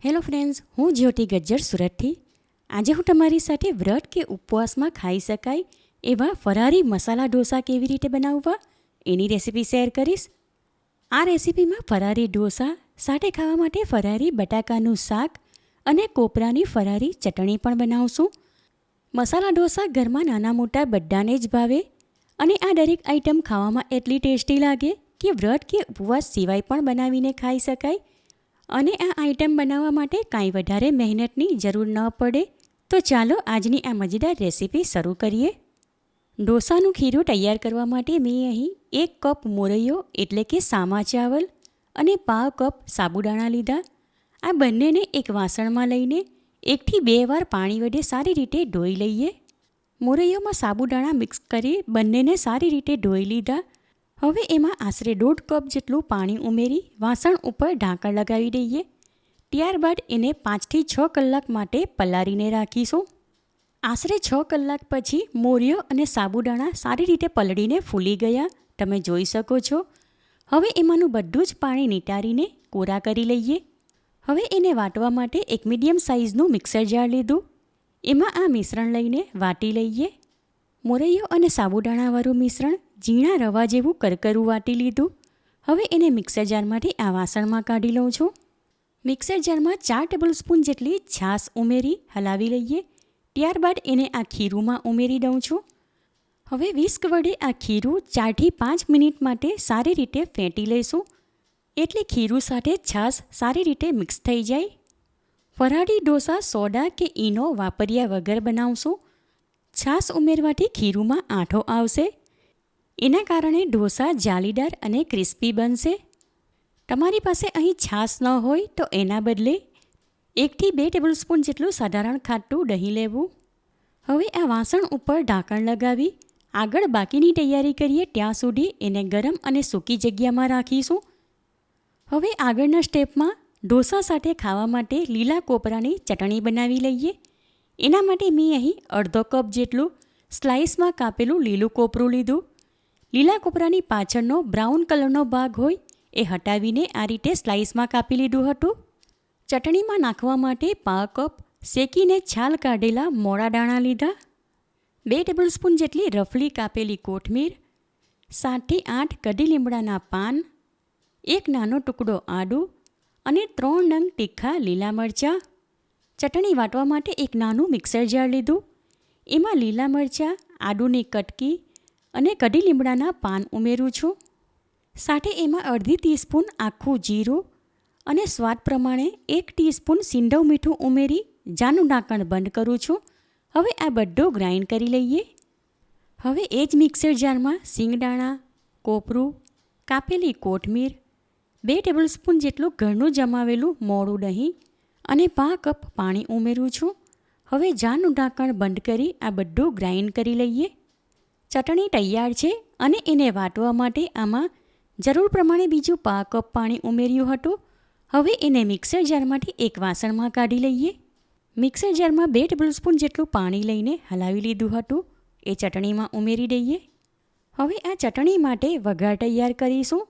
Hello friends, હું જ્યોતિ ગજ્જર સુરતથી. આજે હું તમારી સાથે વ્રત કે ઉપવાસમાં ખાઈ શકાય એવા ફરારી મસાલા ઢોસા કેવી રીતે બનાવવા એની રેસીપી શેર કરીશ. આ રેસીપીમાં ફરારી ઢોસા સાથે ખાવા માટે ફરારી બટાકાનું શાક અને કોપરાની ફરારી ચટણી પણ બનાવશું. મસાલા ઢોસા ઘરમાં નાના મોટા બધાને જ ભાવે અને આ દરેક આઈટમ ખાવામાં એટલી ટેસ્ટી લાગે કે વ્રત કે ઉપવાસ સિવાય પણ બનાવીને ખાઈ શકાય. અને આ આઈટમ બનાવવા માટે કાંઈ વધારે મહેનતની જરૂર ન પડે. તો ચાલો આજની આ મજેદાર રેસીપી શરૂ કરીએ. ઢોસાનું ખીરું તૈયાર કરવા માટે મેં અહીં 1 કપ મોરૈયો એટલે કે સામા ચાવલ અને પાવ કપ સાબુદાણા લીધા. આ બંનેને એક વાસણમાં લઈને 1 થી 2 વાર પાણી વડે સારી રીતે ધોઈ લઈએ. મોરૈયોમાં સાબુદાણા મિક્સ કરી બંનેને સારી રીતે ધોઈ લીધા. હવે એમાં આશરે 1.5 કપ જેટલું પાણી ઉમેરી વાસણ ઉપર ઢાંકણ લગાવી દઈએ. ત્યારબાદ એને 5 થી 6 કલાક માટે પલાળીને રાખીશું. આશરે 6 કલાક પછી મોરિયો અને સાબુદાણા સારી રીતે પલળીને ફૂલી ગયા તમે જોઈ શકો છો. હવે એમાંનું બધું જ પાણી નિતારીને કોરા કરી લઈએ. હવે એને વાટવા માટે એક મીડિયમ સાઇઝનું મિક્સર જાર લીધું. એમાં આ મિશ્રણ લઈને વાટી લઈએ. મોરૈયો અને સાબુદાણાવાળું મિશ્રણ ઝીણા રવા જેવું કરકરું વાટી લીધું. હવે એને મિક્સર જારમાંથી આ વાસણમાં કાઢી લઉં છું. મિક્સર જારમાં 4 ટેબલસ્પૂન જેટલી છાશ ઉમેરી હલાવી લઈએ. ત્યારબાદ એને આ ખીરુંમાં ઉમેરી દઉં છું. હવે વિસ્ક વડે આ ખીરું 4 થી 5 મિનિટ માટે સારી રીતે ફેંટી લઈશું એટલે ખીરું સાથે છાશ સારી રીતે મિક્સ થઈ જાય. ફરાળી ઢોસા સોડા કે ઈનો વાપર્યા વગર બનાવશું. છાશ ઉમેરવાથી ખીરુંમાં આંઠો આવશે. એના કારણે ઢોસા જાળીદાર અને ક્રિસ્પી બનશે. તમારી પાસે અહીં છાશ ન હોય તો એના બદલે 1 થી 2 ટેબલસ્પૂન જેટલું સાધારણ ખાટું દહીં લેવું. હવે આ વાસણ ઉપર ઢાંકણ લગાવી આગળ બાકીની તૈયારી કરીએ ત્યાં સુધી એને ગરમ અને સૂકી જગ્યામાં રાખીશું. હવે આગળના સ્ટેપમાં ઢોસા સાથે ખાવા માટે લીલા કોપરાની ચટણી બનાવી લઈએ. એના માટે મેં અહીં 1/2 કપ જેટલું સ્લાઇસમાં કાપેલું લીલું કોપરું લીધું. લીલા કોપરાની પાછળનો બ્રાઉન કલરનો ભાગ હોય એ હટાવીને આ રીતે સ્લાઇસમાં કાપી લીધું હતું. ચટણીમાં નાખવા માટે 1/2 કપ શેકીને છાલ કાઢેલા મોળા દાણા લીધા. 2 ટેબલસ્પૂન જેટલી રફલી કાપેલી કોથમીર, 7 થી 8 કઢી લીમડાના પાન, 1 નાનો ટુકડો આદું અને 3 નંગ તીખા લીલા મરચાં. ચટણી વાટવા માટે એક નાનું મિક્સર જાર લીધું. એમાં લીલા મરચાં, આદુની કટકી અને કઢી લીમડાના પાન ઉમેરું છું. સાથે એમાં 1/2 ટીસ્પૂન આખું જીરું અને સ્વાદ પ્રમાણે 1 ટીસ્પૂન સિંધવ મીઠું ઉમેરી જાનું ઢાંકણ બંધ કરું છું. હવે આ બધું ગ્રાઇન્ડ કરી લઈએ. હવે એ જ મિક્સર જારમાં સિંગદાણા, કોપરું, કાપેલી કોથમીર, 2 ટેબલસ્પૂન જેટલું ઘરનું જમાવેલું મોળું દહીં અને 1/2 કપ પાણી ઉમેરું છું. હવે જારનું ઢાંકણ બંધ કરી આ બધું ગ્રાઇન્ડ કરી લઈએ. ચટણી તૈયાર છે અને એને વાટવા માટે આમાં જરૂર પ્રમાણે બીજું 1/2 કપ પાણી ઉમેર્યું હતું. હવે એને મિક્સર જારમાંથી એક વાસણમાં કાઢી લઈએ. મિક્સર જારમાં 2 ટેબલસ્પૂન જેટલું પાણી લઈને હલાવી લીધું હતું એ ચટણીમાં ઉમેરી દઈએ. હવે આ ચટણી માટે વઘાર તૈયાર કરીશું.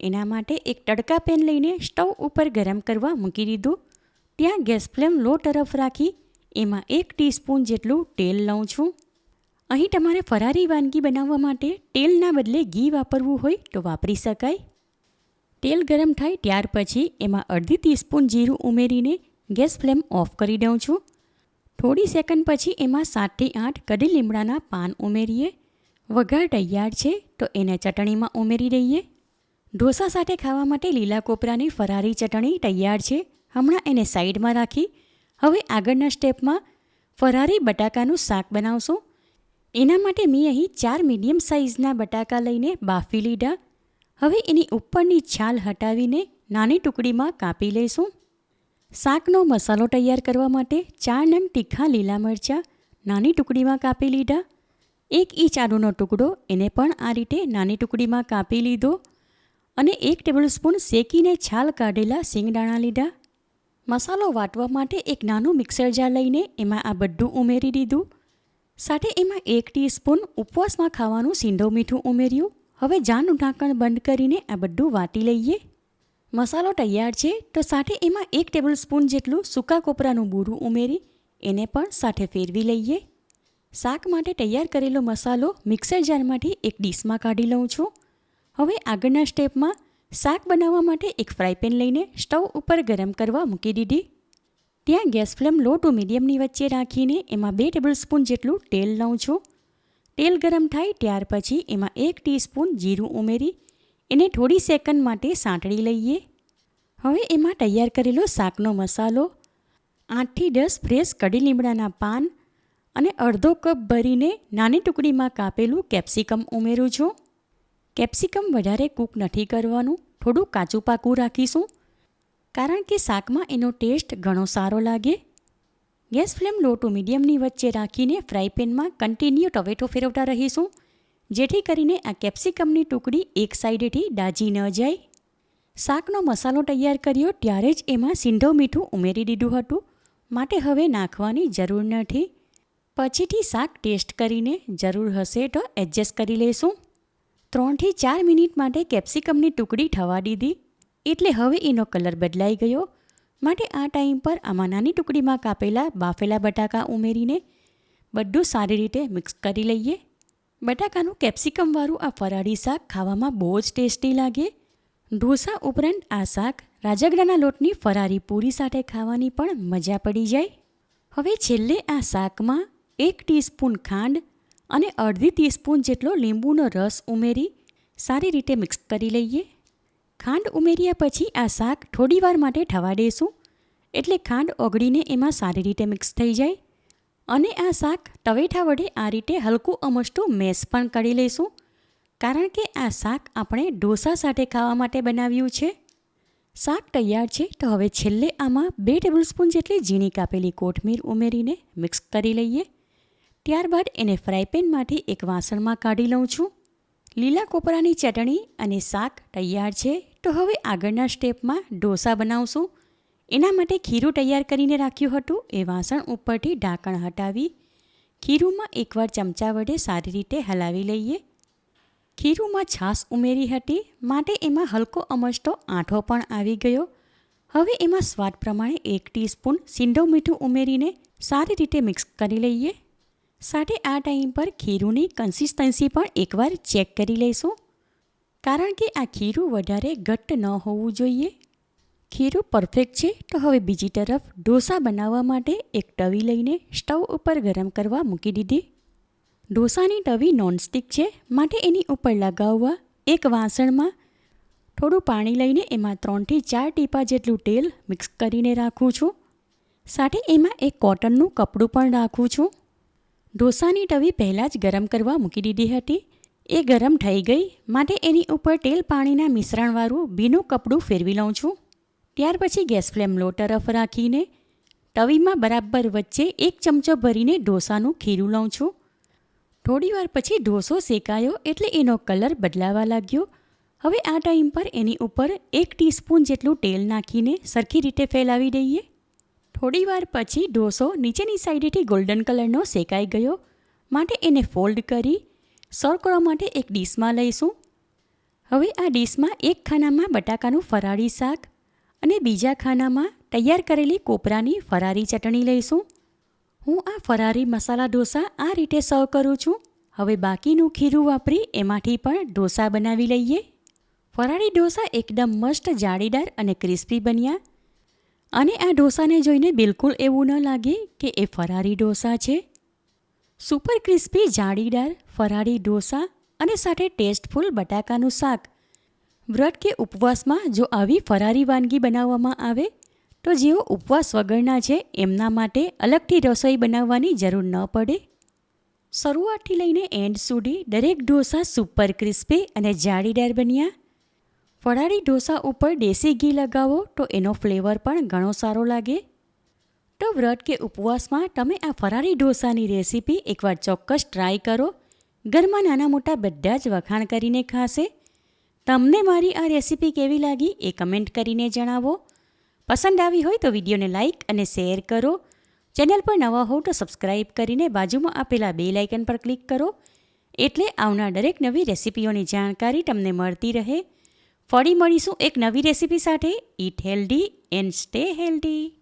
એના માટે એક તડકા પેન લઈને સ્ટવ ઉપર ગરમ કરવા મૂકી દીધું. ત્યાં ગેસ ફ્લેમ લો તરફ રાખી એમાં 1 ટીસ્પૂન જેટલું તેલ લઉં છું. અહીં તમારે ફરારી વાનગી બનાવવા માટે તેલના બદલે ઘી વાપરવું હોય તો વાપરી શકાય. તેલ ગરમ થાય ત્યાર પછી એમાં 1/2 ટીસ્પૂન જીરું ઉમેરીને ગેસ ફ્લેમ ઓફ કરી દઉં છું. થોડી સેકન્ડ પછી એમાં 7 થી 8 કઢી લીમડાના પાન ઉમેરીએ. વઘાર તૈયાર છે તો એને ચટણીમાં ઉમેરી દઈએ. ઢોસા સાથે ખાવા માટે લીલા કોપરાની ફરારી ચટણી તૈયાર છે. હમણાં એને સાઈડમાં રાખી હવે આગળના સ્ટેપમાં ફરારી બટાકાનું શાક બનાવશું. એના માટે મેં અહીં 4 મીડિયમ સાઇઝના બટાકા લઈને બાફી લીધા. હવે એની ઉપરની છાલ હટાવીને નાની ટુકડીમાં કાપી લઈશું. શાકનો મસાલો તૈયાર કરવા માટે 4 નંગ તીખા લીલા મરચાં નાની ટુકડીમાં કાપી લીધા. 1 ઇંચ આદુનો ટુકડો એને પણ આ રીતે નાની ટુકડીમાં કાપી લીધો અને 1 ટેબલસ્પૂન શેકીને છાલ કાઢેલા સિંગદાણા લીધા. મસાલો વાટવા માટે એક નાનું મિક્સર જાર લઈને એમાં આ બધું ઉમેરી દીધું. સાથે એમાં 1 ટીસ્પૂન ઉપવાસમાં ખાવાનું સિંધવ મીઠું ઉમેર્યું. હવે જારનું ઢાંકણ બંધ કરીને આ બધું વાટી લઈએ. મસાલો તૈયાર છે તો સાથે એમાં 1 ટેબલસ્પૂન જેટલું સૂકા કોપરાનું બૂરું ઉમેરી એને પણ સાથે ફેરવી લઈએ. શાક માટે તૈયાર કરેલો મસાલો મિક્સર જારમાંથી એક ડીશમાં કાઢી લઉં છું. હવે આગળના સ્ટેપમાં શાક બનાવવા માટે એક ફ્રાય પેન લઈને સ્ટવ ઉપર ગરમ કરવા મૂકી દીધી. ત્યાં ગેસ ફ્લેમ લો ટુ મીડિયમની વચ્ચે રાખીને એમાં 2 ટેબલસ્પૂન જેટલું તેલ લઉં છું. તેલ ગરમ થાય ત્યાર પછી એમાં 1 ટીસ્પૂન જીરું ઉમેરી એને થોડી સેકન્ડ માટે સાંતળી લઈએ. હવે એમાં તૈયાર કરેલો શાકનો મસાલો, 8થી 10 ફ્રેશ કઢી લીમડાના પાન અને અડધો કપ ભરીને નાની ટુકડીમાં કાપેલું કેપ્સિકમ ઉમેરું છું. કેપ્સિકમ વધારે કૂક નથી કરવાનું, થોડું કાચું પાકું રાખીશું કારણ કે શાકમાં એનો ટેસ્ટ ઘણો સારો લાગે. ગેસ ફ્લેમ લો ટુ મીડિયમની વચ્ચે રાખીને ફ્રાય પેનમાં કન્ટિન્યુ ટમેટો ફેરવતા રહીશું જેથી કરીને આ કેપ્સિકમની ટુકડી એક સાઈડેથી દાજી ન જાય. શાકનો મસાલો તૈયાર કર્યો ત્યારે જ એમાં સીંધો મીઠું ઉમેરી દીધું હતું, માટે હવે નાખવાની જરૂર નથી. પછીથી શાક ટેસ્ટ કરીને જરૂર હશે તો એડજસ્ટ કરી લઈશું. 3થી 4 મિનિટ માટે કેપ્સિકમની ટુકડી થવા દીધી એટલે હવે એનો કલર બદલાઈ ગયો, માટે આ ટાઈમ પર આમાં નાની ટુકડીમાં કાપેલા બાફેલા બટાકા ઉમેરીને બધું સારી રીતે મિક્સ કરી લઈએ. બટાકાનું કેપ્સિકમવાળું આ ફરાળી શાક ખાવામાં બહુ જ ટેસ્ટી લાગે. ઢોસા ઉપરાંત આ શાક રાજગરાના લોટની ફરારી પૂરી સાથે ખાવાની પણ મજા પડી જાય. હવે છેલ્લે આ શાકમાં 1 ટીસ્પૂન ખાંડ અને અડધી ટીસ્પૂન જેટલો લીંબુનો રસ ઉમેરી સારી રીતે મિક્સ કરી લઈએ. ખાંડ ઉમેર્યા પછી આ શાક થોડીવાર માટે થવા દઈશું એટલે ખાંડ ઓગળીને એમાં સારી રીતે મિક્સ થઈ જાય. અને આ શાક તવેથા વડે આ રીતે હલકું અમસ્તું મેશ પણ કરી લઈશું કારણ કે આ શાક આપણે ઢોસા સાથે ખાવા માટે બનાવ્યું છે. શાક તૈયાર છે તો હવે છેલ્લે આમાં 2 ટેબલસ્પૂન જેટલી ઝીણી કાપેલી કોથમીર ઉમેરીને મિક્સ કરી લઈએ. ત્યારબાદ એને ફ્રાય પેનમાંથી એક વાસણમાં કાઢી લઉં છું. લીલા કોપરાની ચટણી અને શાક તૈયાર છે તો હવે આગળના સ્ટેપમાં ઢોસા બનાવશું. એના માટે ખીરું તૈયાર કરીને રાખ્યું હતું એ વાસણ ઉપરથી ઢાંકણ હટાવી ખીરુંમાં એકવાર ચમચા વડે સારી રીતે હલાવી લઈએ. ખીરુંમાં છાશ ઉમેરી હતી માટે એમાં હલકો અમસ્તો આંઠો પણ આવી ગયો. હવે એમાં સ્વાદ પ્રમાણે 1 ટીસ્પૂન સીંધો મીઠું ઉમેરીને સારી રીતે મિક્સ કરી લઈએ. સાથે આ ટાઈમ પર ખીરુંની કન્સિસ્ટન્સી પણ એકવાર ચેક કરી લઈશું કારણ કે આ ખીરું વધારે ઘટ્ટ ન હોવું જોઈએ. ખીરું પરફેક્ટ છે તો હવે બીજી તરફ ઢોસા બનાવવા માટે એક તવી લઈને સ્ટવ ઉપર ગરમ કરવા મૂકી દીધી. ઢોસાની તવી નોનસ્ટિક છે માટે એની ઉપર લગાવવા એક વાસણમાં થોડું પાણી લઈને એમાં 3થી 4 ટીપા જેટલું તેલ મિક્સ કરીને રાખું છું. સાથે એમાં એક કોટનનું કપડું પણ રાખું છું. ઢોસાની તવી પહેલાં જ ગરમ કરવા મૂકી દીધી હતી. એ ગરમ થઈ ગઈ માટે એની ઉપર તેલ પાણીના મિશ્રણવાળું ભીનું કપડું ફેરવી લઉં છું. ત્યાર પછી ગેસ ફ્લેમ લો તરફ રાખીને તવીમાં બરાબર વચ્ચે 1 ચમચો ભરીને ઢોસાનું ખીરું લઉં છું. થોડીવાર પછી ઢોસો શેકાયો એટલે એનો કલર બદલાવા લાગ્યો. હવે આ ટાઈમ પર એની ઉપર 1 ટીસ્પૂન જેટલું તેલ નાખીને સરખી રીતે ફેલાવી દઈએ. થોડીવાર પછી ઢોસો નીચેની સાઈડેથી ગોલ્ડન કલરનો શેકાઈ ગયો માટે એને ફોલ્ડ કરી સર્વ કરવા માટે એક ડીશમાં લઈશું. હવે આ ડીશમાં એક ખાનામાં બટાકાનું ફરાળી શાક અને બીજા ખાનામાં તૈયાર કરેલી કોપરાની ફરારી ચટણી લઈશું. હું આ ફરારી મસાલા ઢોસા આ રીતે સર્વ કરું છું. હવે બાકીનું ખીરું વાપરી એમાંથી પણ ઢોસા બનાવી લઈએ. ફરાળી ઢોસા એકદમ મસ્ત જાળીદાર અને ક્રિસ્પી બન્યા અને આ ઢોસાને જોઈને બિલકુલ એવું ન લાગે કે એ ફરારી ઢોસા છે. સુપર ક્રિસ્પી જાળીદાર ફરાળી ઢોસા અને સાથે ટેસ્ટફુલ બટાકાનું શાક. વ્રત કે ઉપવાસમાં જો આવી ફરારી વાનગી બનાવવામાં આવે તો જેઓ ઉપવાસ વગરના છે એમના માટે અલગથી રસોઈ બનાવવાની જરૂર ન પડે. શરૂઆતથી લઈને એન્ડ સુધી દરેક ઢોસા સુપર ક્રિસ્પી અને જાળીદાર બન્યા. ફરાળી ઢોસા ઉપર દેશી ઘી લગાવો તો એનો ફ્લેવર પણ ઘણો સારો લાગે. તો વ્રત કે ઉપવાસમાં તમે આ ફરાળી ઢોસાની રેસીપી એકવાર ચોક્કસ ટ્રાય કરો. ઘરમાં નાના મોટા બધા જ વખાણ કરીને ખાશે. તમને મારી આ રેસીપી કેવી લાગી એ કમેન્ટ કરીને જણાવો. પસંદ આવી હોય તો વિડીયોને લાઇક અને શેર કરો. ચેનલ પર નવા હો તો સબસ્ક્રાઈબ કરીને બાજુમાં આપેલા બેલ આઇકન પર ક્લિક કરો એટલે આવનાર દરેક નવી રેસીપીઓની જાણકારી તમને મળતી રહે. ફરી મળીશું એક નવી રેસીપી સાથે. Eat healthy and stay healthy.